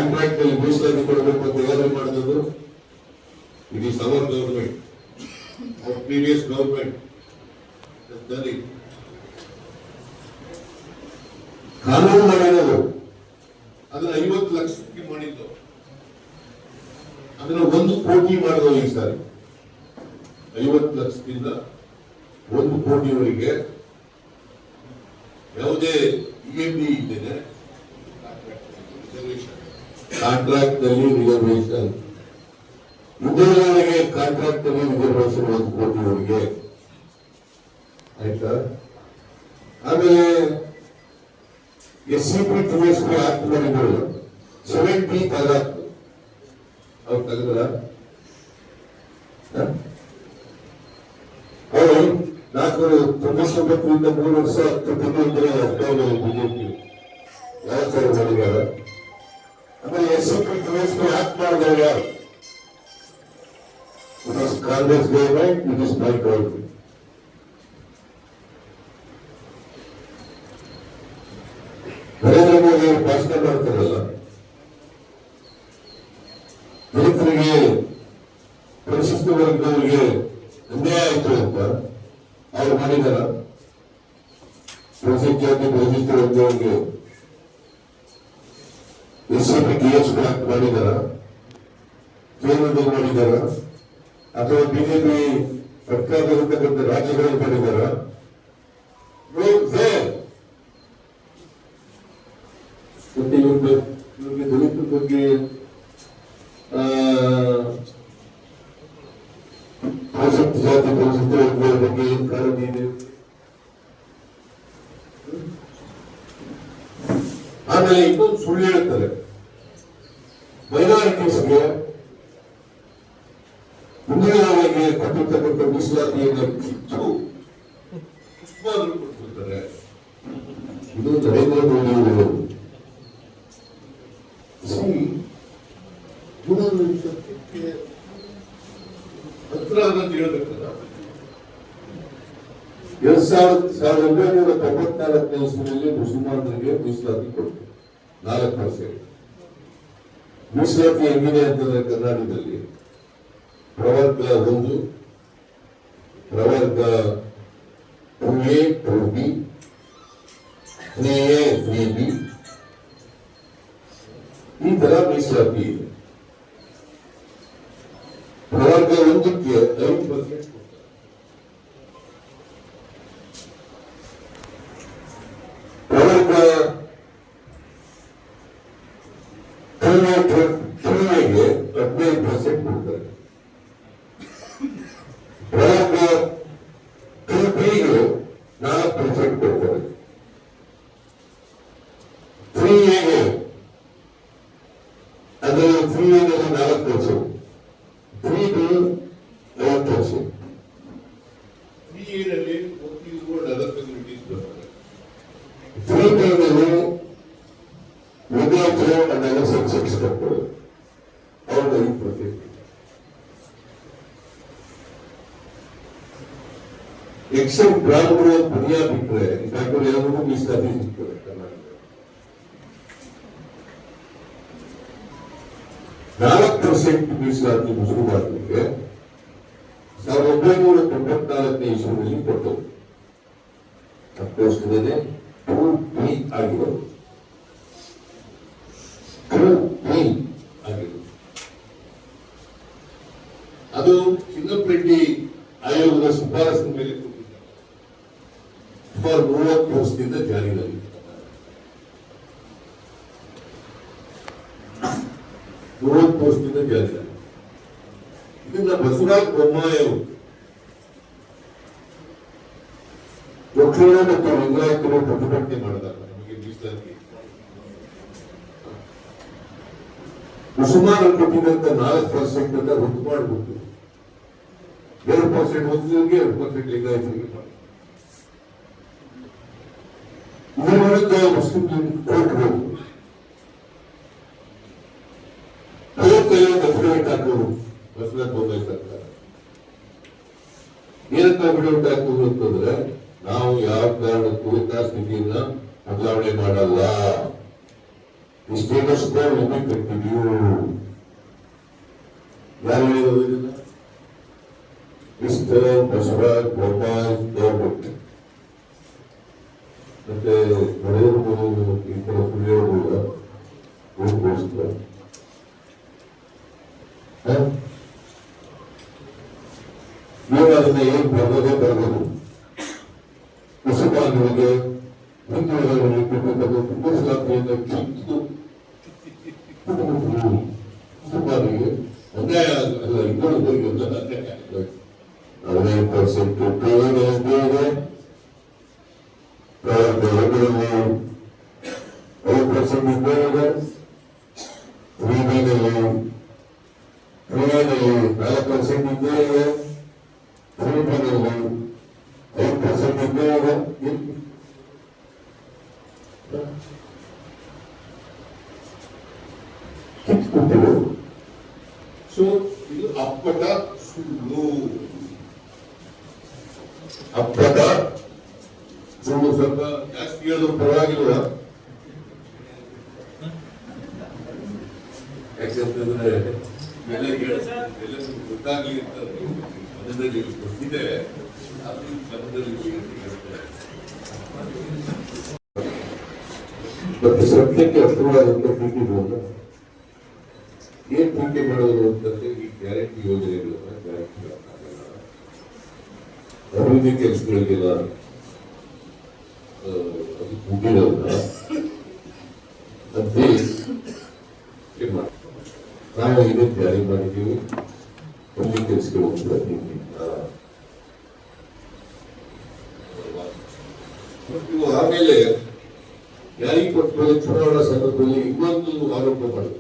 Contract ನಲ್ಲಿ ಮೀಸಲಾತಿ ಕೊಡಬೇಕು ಅಂತ ಯಾರು ಮಾಡಿದ್ರು? It is our government, previous government. ಕಾನೂನು ಮಾಡಿರೋದು ಅದನ್ನ 50 ಲಕ್ಷಕ್ಕೆ ಮಾಡಿದ್ದು, ಅದನ್ನ 1 ಕೋಟಿ ಮಾಡಿದ್ರು. ಈ ಸಾರಿ 50 ಲಕ್ಷದಿಂದ 1 ಕೋಟಿವರೆಗೆ ಯಾವುದೇ ಇಎಂಡಿ ಇದ್ದೇನೆ ಕಾಂಟ್ರಾಕ್ಟ್ ನಲ್ಲಿ ರಿಸರ್ವೇಶನ್, ಉದ್ಯೋಗಗಳಿಗೆ ಕಾಂಟ್ರಾಕ್ಟ್ ನಲ್ಲಿ ರಿಸರ್ವೇಶನ್ 1 ಕೋಟಿವರೆಗೆ ಆಯ್ತಾ. ಆಮೇಲೆ SCP 2SP ಆಕ್ಟ್ ಮಾಡಿದ್ರು 70 ತಲಾಕ್ ಅವ್ರು ತೆಗೆದ್ರ ಅವರು 499ರಿಂದ 3 ವರ್ಷ ಬಿಜೆಪಿ ಯಾವ ತರ ಮಾಡಿದಾರ. ಆಮೇಲೆ SCP 2SP ಆಕ್ಟ್ ಮಾಡಿದವರು ಯಾರು? It is Congress government, it is my government. Narendra Modi ಅವರು ಭಾಷಣ ಮಾಡ್ತಾರಲ್ಲ, ದಲಿತರಿಗೆ ಪರಿಶಿಷ್ಟ ವರ್ಗದವರಿಗೆ ಅನ್ಯಾಯ ಆಯ್ತು ಅಂತ ಅವ್ರು ಮಾಡಿದಾರ. ಪರಿಶಿಷ್ಟ ಜಾತಿ ಪರಿಶಿಷ್ಟ ವರ್ಗದವರಿಗೆ SCP DSP ಆಕ್ಟ್ ಮಾಡಿದಾರ, ಕೇಂದ್ರದಲ್ಲಿ ಮಾಡಿದಾರ, ಅಥವಾ ಬಿಜೆಪಿ ಸರ್ಕಾರದಲ್ಲಿರ್ತಕ್ಕಂಥ ರಾಜ್ಯಗಳಲ್ಲಿ ಮಾಡಿದಾರ? ಮತ್ತೆ ಇವ್ರಿಗೆ ದಲಿತರ ಬಗ್ಗೆ ಪರಿಶಿಷ್ಟ ಜಾತಿ ಪರಿಶಿಷ್ಟ ವರ್ಗಗಳ ಬಗ್ಗೆ ಏನು ಕಾಳಜಿ ಇದೆ? ಆಮೇಲೆ ಇನ್ನೊಂದು ಸುಳ್ಳು ಹೇಳ್ತಾರೆ, ಮೈನಾರಿಟೀಸ್ಗೆ ಹಿಂದುಳಿದವರಿಗೆ ಕೊಟ್ಟಿರ್ತಕ್ಕಂಥ ಮೀಸಲಾತಿಯನ್ನು ಕಿತ್ತು ಕೊಡ್ತಾರೆ. ಇದು ನರೇಂದ್ರ ಮೋದಿ ಅವರು ಸತ್ಯಕ್ಕೆ ಹತ್ರ ಅನ್ನೋದು ಹೇಳ್ಬೇಕಲ್ಲ. 1994ನೇ ಇಸ್ವಿಯಲ್ಲಿ ಮುಸಲ್ಮಾನರಿಗೆ ಮೀಸಲಾತಿ ಕೊಟ್ಟು 4%. ಮೀಸಲಾತಿ ಹೆಂಗಿದೆ ಅಂತಂದ್ರೆ ಕರ್ನಾಟಕದಲ್ಲಿ ಪ್ರವರ್ಗ 1, ಪ್ರವರ್ಗ 2A 2B 3A 3B ಈ ತರ ಮೀಸಲಾತಿ ಇದೆ. ಪ್ರವರ್ಗ 1ಕ್ಕೆ 5%, ಪ್ರವರ್ಗ 2ಗೆ 15% ಕೊಡ್ತಾರೆ, ಪ್ರವರ್ಗ 2Bಗೆ 4% ಕೊಡ್ತಾರೆ, 3Aಗೆ ಅದು 3Aನಲ್ಲಿ 4%, 3B 5%. 3Aನಲ್ಲಿ ಅದರ್ ಕಮ್ಯುನಿಟೀಸ್ ಬರ್ತದೆ, 3Bನಲ್ಲಿ ವಿದ್ಯಾರ್ಥಿಗಳು ಅಂದಾಗ ಸೆನ್ಸೆಕ್ಸ್ ಕಟ್ಟೋದು ಅವ್ರಿಗೆ 5%. ಎಕ್ಸೆಪ್ಟ್ ಬ್ರಾಹ್ಮಣರು ಪುಣ್ಯ ಬಿಟ್ಟರೆ ಬ್ಯಾಂಕಲ್ಲಿ ಎಲ್ಲರಿಗೂ ಮೀಸಲಾತಿ ಸಿಗ್ತದೆ. ಕರ್ನಾಟಕ 4% ಮೀಸಲಾತಿ ಮುಸಲ್ಮಾನರಿಗೆ 1994ನೇ ಇಸ್ವಿಯಲ್ಲಿ ಕೊಟ್ಟರು. ಅದಕ್ಕೋಸ್ಕರನೇ 2B ಆಗಿರೋದು, 2B ಆಗಿರೋದು. ಅದು ಚಿನ್ನಪ್ಪರೆಡ್ಡಿ ಆಯೋಗದ ಶಿಫಾರಸಿನ ಮೇಲೆ ಕೊಟ್ಟಿದ್ದಾರೆ. ಸುಮಾರು 30 ವರ್ಷದಿಂದ ಜಾರಿಯಲ್ಲಿ 30 ವರ್ಷದಿಂದ ಜಾರಿಯಲ್ಲಿ. ಇದನ್ನ ಬಸವರಾಜ ಬೊಮ್ಮಾಯಿ ಅವರು ದಕ್ಷಿಣ ಮತ್ತು ಲಿಂಗಾಯತರು ಪ್ರತಿಭಟನೆ ಮಾಡಿದಾಗ ನಮಗೆ ಮೀಸಲಾತಿ ಮುಸಲ್ಮಾನರು ಕೊಟ್ಟಿದ್ದಂತ 4% ಅಂತ ರದ್ದು ಮಾಡಿಬಿಟ್ಟು 2% ಮುಸ್ಲಿಮ್ಗೆ 2% ಲಿಂಗಾಯತರಿಗೆ ಮಾಡಿ ಇದರ ವಿರುದ್ಧ ಮುಸ್ಲಿಂ ಕೋರ್ಟ್ ಹೋಗಿ ಅಫಿಡವಿಟ್ ಹಾಕೋರು ಬಸವರಾಜ ಬೊಮ್ಮಾಯಿ ಸರ್ಕಾರ. ಏನಂತ ಅಫಿಡವಿಟ್ ಹಾಕೋದು ಅಂತಂದ್ರೆ, ನಾವು ಯಾವ ಕಾರಣಕ್ಕೂ ಸ್ಥಿತಿಯನ್ನ ಬದಲಾವಣೆ ಮಾಡಲ್ಲ, ಈ ಸ್ಟೇಟಸ್ ಕೋ ಲಿಮಿಟ್ ನೀವು ಯಾರು ಹೇಳಿರೋದು ಇದನ್ನ ಇಷ್ಟ ಬಸವರಾಜ್ ಗೋಪಾಲ್ ಗೌರ್ಮೆಂಟ್ ಮತ್ತೆ ನರೇಂದ್ರ ಮೋದಿ ಈ ತರ ಸುಳ್ಳು ಓದ್ಕೋಸ್ಕರ ನೀವು ಅದನ್ನ ಏನ್ ಬರ್ಬೋದು ಮುಸಲ್ಮಾನರಿಗೆ ಹಿಂದುಳಿದವರಿಗೆ ಕೊಟ್ಟದ್ದು ಮುಸ್ಲಾಮಿಯಿಂದ ಕಿತ್ತು ಮುಸಲ್ಮಾನರಿಗೆ ಅನ್ಯಾಯ ಅಲ್ಲ ಇನ್ನೊಂದು ಅನ್ಯಾಯ 15% ಪ್ರಯೋಜನವಿದೆ ಪ್ರಯೋಜನದಲ್ಲಿ 5% ಇದ್ದೇವೆ ಕ್ರೀಡೆಯಲ್ಲಿ 4% ಇದ್ದೇವೆ ಕ್ರೀಡೆಯಲ್ಲಿ 5% ಇದ್ದೇವೆ ಕಿತ್ಕೊಟ್ಟಿವೆ ಸೊ ಇದು ಅಪ್ಪಟ ಸುಳ್ಳು ಅಪ್ಪಟ ಸುಳ್ಳು ಸ್ವಲ್ಪ ಜಾಸ್ತಿ ಹೇಳೋದು ಪರವಾಗಿಲ್ಲ ಯಾಕೆಂತಂದ್ರೆ ಗೊತ್ತಾಗ್ಲಿ ಅಂತ ಮನದಲ್ಲಿ ಗೊತ್ತಿದೆ ಮತ್ತೆ ಸತ್ಯಕ್ಕೆ ಹತ್ತಿರವಾದಂತ ಟೀಕೆಗಳನ್ನ ಏನ್ ಟೀಕೆ ಮಾಡೋದು ಅಂತಂದ್ರೆ ಈ ಗ್ಯಾರಂಟಿ ಯೋಜನೆಗಳನ್ನ ಗ್ಯಾರಂಟಿ ಅಭಿವೃದ್ಧಿ ಕೆಲಸಗಳಿಗೆಲ್ಲ ಅದು ಮುಗಿರೋದನ್ನ ಅಂತೆ ನಾವು ಇದನ್ನು ಜಾರಿ ಮಾಡಿದ್ದೀವಿ ಅಭಿವೃದ್ಧಿ ಕೆಲಸಗಳು ಆಮೇಲೆ ಯಾರಿಗೆ ಕೊಟ್ಟು ಚುನಾವಣಾ ಸಂದರ್ಭದಲ್ಲಿ ಇನ್ನೊಂದು ಆರೋಪ ಮಾಡಿದ್ರು